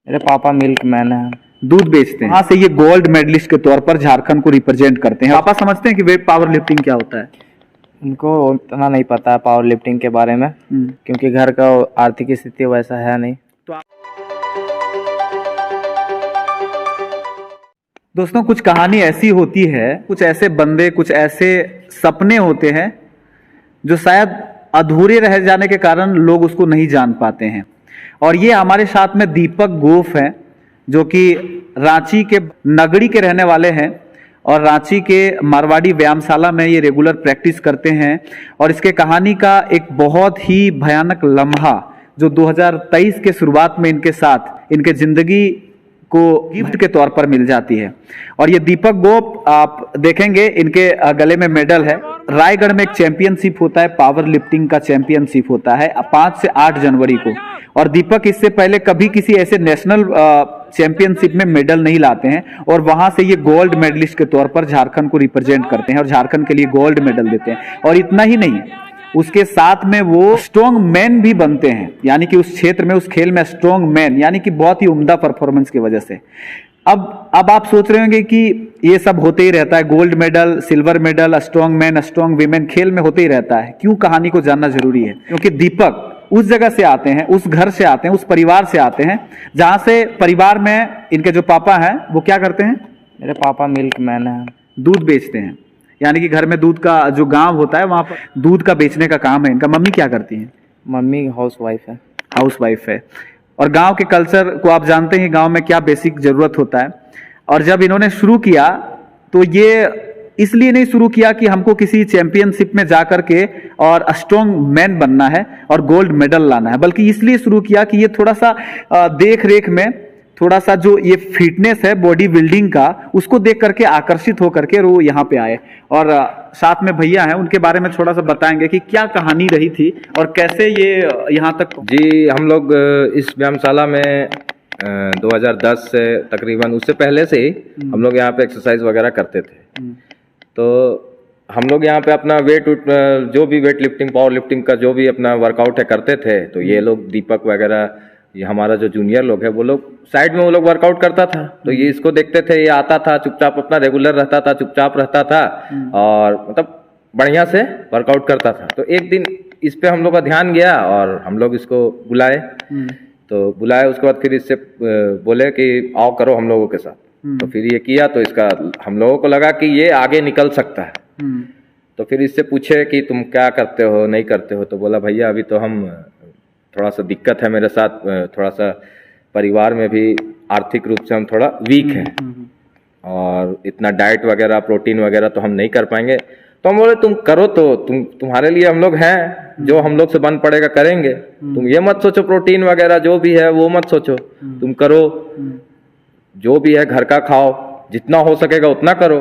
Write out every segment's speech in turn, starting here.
मेरे पापा milk man है। दूध बेचते हैं। वहाँ से ये गोल्ड मेडलिस्ट के तौर पर झारखंड को रिप्रेजेंट करते हैं। पापा समझते हैं कि वेट पावर लिफ्टिंग क्या होता है? उनको उतना नहीं पता है पावर लिफ्टिंग के बारे में, क्योंकि घर का आर्थिक स्थिति वैसा है नहीं। तो दोस्तों, कुछ कहानी ऐसी होती है, कुछ ऐसे बंदे, कुछ ऐसे सपने होते हैं जो शायद अधूरे रह जाने के कारण लोग उसको नहीं जान पाते हैं। और ये हमारे साथ में दीपक गोफ हैं, जो कि रांची के नगड़ी के रहने वाले हैं और रांची के मारवाड़ी व्यायामशाला में ये रेगुलर प्रैक्टिस करते हैं। और इसके कहानी का एक बहुत ही भयानक लम्हा जो 2023 के शुरुआत में इनके साथ इनके जिंदगी को गिफ्ट के तौर पर मिल जाती है। और ये दीपक गोप, आप देखेंगे इनके गले में मेडल है। रायगढ़ में एक चैंपियनशिप होता है, पावर लिफ्टिंग का चैंपियनशिप होता है 5 से 8 जनवरी को। और दीपक इससे पहले कभी किसी ऐसे नेशनल चैंपियनशिप में मेडल नहीं लाते हैं, और वहां से ये गोल्ड मेडलिस्ट के तौर पर झारखंड को रिप्रेजेंट करते हैं और झारखंड के लिए गोल्ड मेडल देते हैं। और इतना ही नहीं, उसके साथ में वो स्ट्रॉन्ग मैन भी बनते हैं, यानी कि उस क्षेत्र में, उस खेल में स्ट्रॉन्ग मैन, यानी कि बहुत ही उम्दा परफॉर्मेंस की वजह से। अब आप सोच रहे होंगे कि ये सब होते ही रहता है, gold medal, silver medal, strong man, strong women, खेल में होते ही रहता है। क्यों कहानी को जानना जरूरी है? क्योंकि दीपक उस जगह से आते हैं, उस घर से आते हैं, उस परिवार से आते हैं जहां से परिवार में इनके जो पापा हैं वो क्या करते हैं? मेरे पापा मिल्क मैन है। दूध बेचते हैं, यानी कि घर में दूध का जो गांव होता है वहां पर दूध का बेचने का काम है इनका। मम्मी क्या करती हैं? मम्मी हाउस वाइफ है। हाउस वाइफ है। और गांव के कल्चर को आप जानते हैं, गांव में क्या बेसिक जरूरत होता है। और जब इन्होंने शुरू किया तो ये इसलिए नहीं शुरू किया कि हमको किसी चैंपियनशिप में जाकर के और स्ट्रॉन्ग मैन बनना है और गोल्ड मेडल लाना है, बल्कि इसलिए शुरू किया कि ये थोड़ा सा देख रेख में थोड़ा सा जो ये फिटनेस है बॉडी बिल्डिंग का, उसको देख करके आकर्षित होकर के वो यहाँ पे आए। और साथ में भैया हैं, उनके बारे में थोड़ा सा बताएंगे कि क्या कहानी रही थी और कैसे ये यहाँ तक। जी, हम लोग इस व्यायामशाला में 2010 से तकरीबन, उससे पहले से ही हम लोग यहाँ पे एक्सरसाइज वगैरह करते थे। तो हम लोग यहाँ पे अपना जो भी वेट लिफ्टिंग, पावर लिफ्टिंग का जो भी अपना वर्कआउट है करते थे। तो ये लोग दीपक वगैरह, ये हमारा जो जूनियर लोग है, वो लोग साइड में वो लोग वर्कआउट करता था। तो ये इसको देखते थे, ये आता था चुपचाप, अपना रेगुलर रहता था, चुपचाप रहता था और मतलब बढ़िया से वर्कआउट करता था। तो एक दिन इस पे हम लोग का ध्यान गया और हम लोग इसको बुलाए। तो बुलाए, उसके बाद फिर इससे बोले कि आओ करो हम लोगों के साथ। तो फिर ये किया, तो इसका हम लोगों को लगा कि ये आगे निकल सकता है। तो फिर इससे पूछे कि तुम क्या करते हो, नहीं करते हो? तो बोला भैया अभी तो हम थोड़ा सा दिक्कत है मेरे साथ, थोड़ा सा परिवार में भी आर्थिक रूप से हम थोड़ा वीक हैं और इतना डाइट वगैरह, प्रोटीन वगैरह तो हम नहीं कर पाएंगे। तो हम बोले तुम करो, तो तुम्हारे लिए हम लोग हैं, जो हम लोग से बन पड़ेगा करेंगे। तुम ये मत सोचो प्रोटीन वगैरह जो भी है वो मत सोचो, तुम करो, जो भी है घर का खाओ, जितना हो सकेगा उतना करो।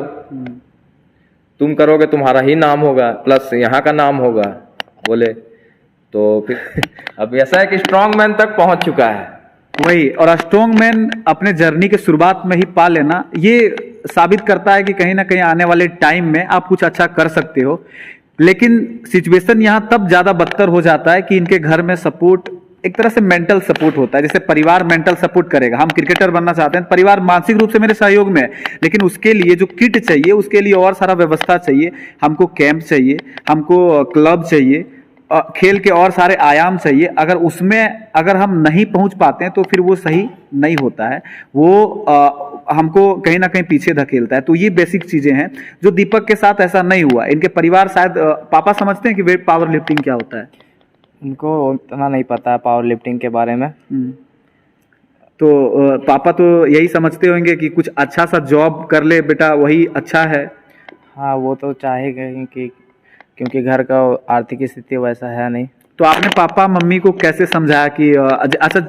तुम करोगे तुम्हारा ही नाम होगा, प्लस यहाँ का नाम होगा। बोले तो फिर अब ऐसा है कि स्ट्रॉन्ग मैन तक पहुंच चुका है वही। और स्ट्रॉन्ग मैन अपने जर्नी के शुरुआत में ही पा लेना, ये साबित करता है कि कहीं ना कहीं आने वाले टाइम में आप कुछ अच्छा कर सकते हो। लेकिन सिचुएशन यहाँ तब ज्यादा बदतर हो जाता है कि इनके घर में सपोर्ट, एक तरह से मेंटल सपोर्ट होता है। जैसे परिवार मेंटल सपोर्ट करेगा, हम क्रिकेटर बनना चाहते हैं, परिवार मानसिक रूप से मेरे सहयोग में है, लेकिन उसके लिए जो किट चाहिए, उसके लिए और सारा व्यवस्था चाहिए, हमको कैंप चाहिए, हमको क्लब चाहिए, खेल के और सारे आयाम चाहिए। अगर उसमें अगर हम नहीं पहुंच पाते हैं तो फिर वो सही नहीं होता है, वो हमको कहीं ना कहीं पीछे धकेलता है। तो ये बेसिक चीजें हैं जो दीपक के साथ ऐसा नहीं हुआ। इनके परिवार शायद, पापा समझते हैं कि वेट पावर लिफ्टिंग क्या होता है? उनको उतना नहीं पता है पावर लिफ्टिंग के बारे में। तो पापा तो यही समझते होंगे कि कुछ अच्छा सा जॉब कर ले बेटा, वही अच्छा है। हाँ, वो तो चाहेगा ही कि, क्योंकि घर का आर्थिक स्थिति वैसा है नहीं। तो आपने पापा मम्मी को कैसे समझाया कि अच्छा,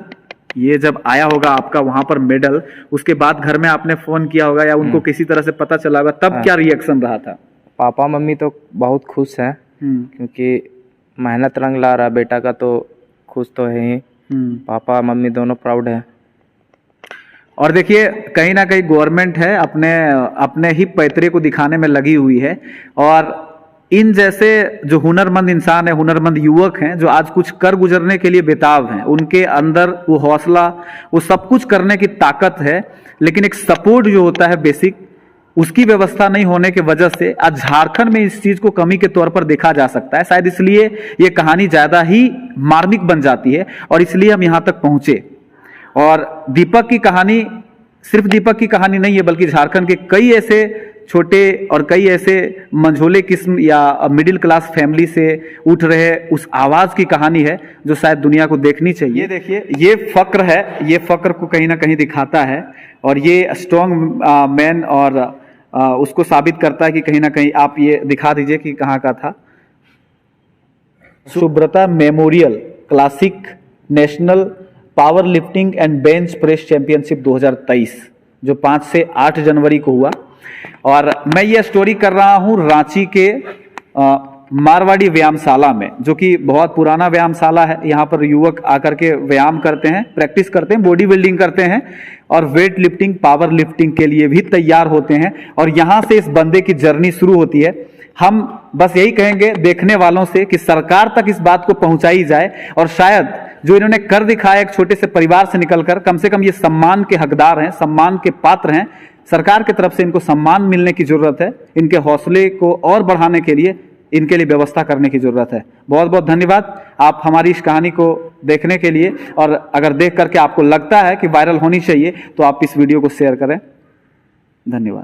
ये जब आया होगा आपका वहां पर मेडल, उसके बाद घर में आपने फोन किया होगा या उनको किसी तरह से पता चला होगा, तब क्या रिएक्शन रहा था? पापा मम्मी तो बहुत खुश हैं, क्योंकि मेहनत रंग ला रहा बेटा का, तो खुश तो है ही। पापा मम्मी दोनों प्राउड है। और देखिए, कहीं ना कहीं गवर्नमेंट है अपने ही पैतरे को दिखाने में लगी हुई है। और इन जैसे जो हुनरमंद इंसान है, हुनरमंद युवक हैं, जो आज कुछ कर गुजरने के लिए बेताब हैं, उनके अंदर वो हौसला, वो सब कुछ करने की ताकत है, लेकिन एक सपोर्ट जो होता है बेसिक, उसकी व्यवस्था नहीं होने की वजह से आज झारखंड में इस चीज को कमी के तौर पर देखा जा सकता है। शायद इसलिए ये कहानी ज्यादा ही मार्मिक बन जाती है और इसलिए हम यहां तक पहुंचे। और दीपक की कहानी सिर्फ दीपक की कहानी नहीं है, बल्कि झारखंड के कई ऐसे छोटे और कई ऐसे मंझोले किस्म या मिडिल क्लास फैमिली से उठ रहे उस आवाज की कहानी है जो शायद दुनिया को देखनी चाहिए। ये देखिए, ये फक्र है, ये फक्र को कहीं ना कहीं दिखाता है और ये स्ट्रॉन्ग मैन और उसको साबित करता है कि कहीं ना कहीं आप ये दिखा दीजिए कि कहाँ का था। Subrata memorial classic national power lifting and bench press championship 2023 जो 5 से 8 जनवरी को हुआ। और मैं ये स्टोरी कर रहा हूं रांची के मारवाड़ी व्यायामशाला में, जो कि बहुत पुराना व्यायामशाला है। यहाँ पर युवक आकर के व्यायाम करते हैं, प्रैक्टिस करते हैं, बॉडी बिल्डिंग करते हैं और वेट लिफ्टिंग, पावर लिफ्टिंग के लिए भी तैयार होते हैं। और यहाँ से इस बंदे की जर्नी शुरू होती है। हम बस यही कहेंगे देखने वालों से कि सरकार तक इस बात को पहुंचाई जाए और शायद जो इन्होंने कर दिखाया एक छोटे से परिवार से निकलकर, कम से कम ये सम्मान के हकदार हैं, सम्मान के पात्र हैं। सरकार की तरफ से इनको सम्मान मिलने की जरूरत है। इनके हौसले को और बढ़ाने के लिए इनके लिए व्यवस्था करने की जरूरत है। बहुत बहुत धन्यवाद आप हमारी इस कहानी को देखने के लिए। और अगर देख करके आपको लगता है कि वायरल होनी चाहिए तो आप इस वीडियो को शेयर करें। धन्यवाद।